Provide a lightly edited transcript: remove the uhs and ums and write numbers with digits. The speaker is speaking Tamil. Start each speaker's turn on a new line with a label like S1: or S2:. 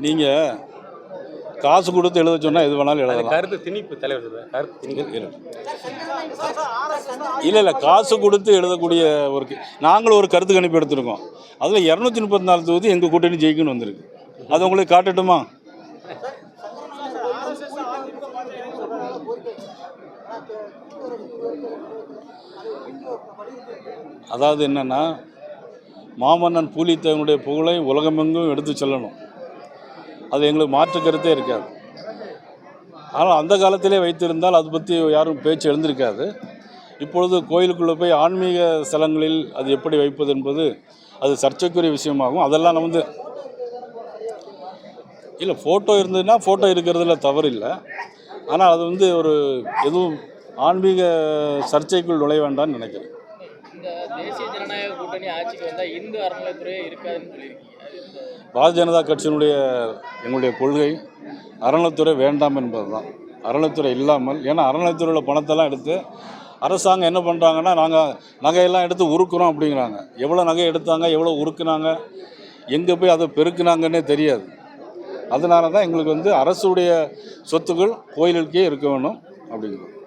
S1: நீங்கள் காசு கொடுத்து எழுத சொன்னால் எது வேணாலும் எழுதலாம்.
S2: கருத்து திணிப்பு தலைவர் கருத்து திணிப்பு
S1: இல்லை காசு கொடுத்து எழுதக்கூடிய ஒரு நாங்களும் ஒரு கருத்து கணிப்பு எடுத்திருக்கோம். அதில் 234 தொகுதி எங்கள் கூட்டணி ஜெயிக்குன்னு வந்திருக்கு. அது உங்களுக்கு காட்டட்டுமா? அதாவது என்னென்னா, மாமன்னன் பூலித்தேவனுடைய புகழை உலகமெங்கும் எடுத்து செல்லணும். அது எங்களுக்கு மாற்று கருத்தே இருக்காது. ஆனால் அந்த காலத்திலே வைத்திருந்தால் அது பற்றி யாரும் பேச்சு எழுந்திருக்காது. இப்பொழுது கோயிலுக்குள்ளே போய் ஆன்மீக ஸ்தலங்களில் அது எப்படி வைப்பது என்பது அது சர்ச்சைக்குரிய விஷயமாகும். அதெல்லாம் நம்ம வந்து இல்லை, ஃபோட்டோ இருந்ததுன்னா ஃபோட்டோ இருக்கிறதுல தவறு இல்லை. ஆனால் அது வந்து ஒரு எதுவும் ஆன்மீக சர்ச்சைக்குள் நுழைய வேண்டாம்னு நினைக்கிறேன்.
S3: இந்த தேசிய ஜனநாயக கூட்டணி ஆட்சிக்கு வந்தால் இந்து அறநிலையத்துறையே இருக்காதுன்னு சொல்லியிருக்கீங்க.
S1: பாரதிய ஜனதா கட்சியினுடைய எங்களுடைய கொள்கை அறநிலையத்துறை வேண்டாம் என்பது தான். அறநிலையத்துறை இல்லாமல், ஏன்னா அறநிலையத்துறையில் பணத்தெல்லாம் எடுத்து அரசாங்கம் என்ன பண்ணுறாங்கன்னா, நாங்கள் நகையெல்லாம் எடுத்து உருக்குறோம் அப்படிங்கிறாங்க. எவ்வளோ நகை எடுத்தாங்க, எவ்வளோ உருக்குனாங்க, எங்கே போய் அதை பெருக்குனாங்கன்னே தெரியாது. அதனால தான் எங்களுக்கு வந்து அரசுடைய சொத்துக்கள் கோயிலுக்கே இருக்க வேணும் அப்படிங்கிறது.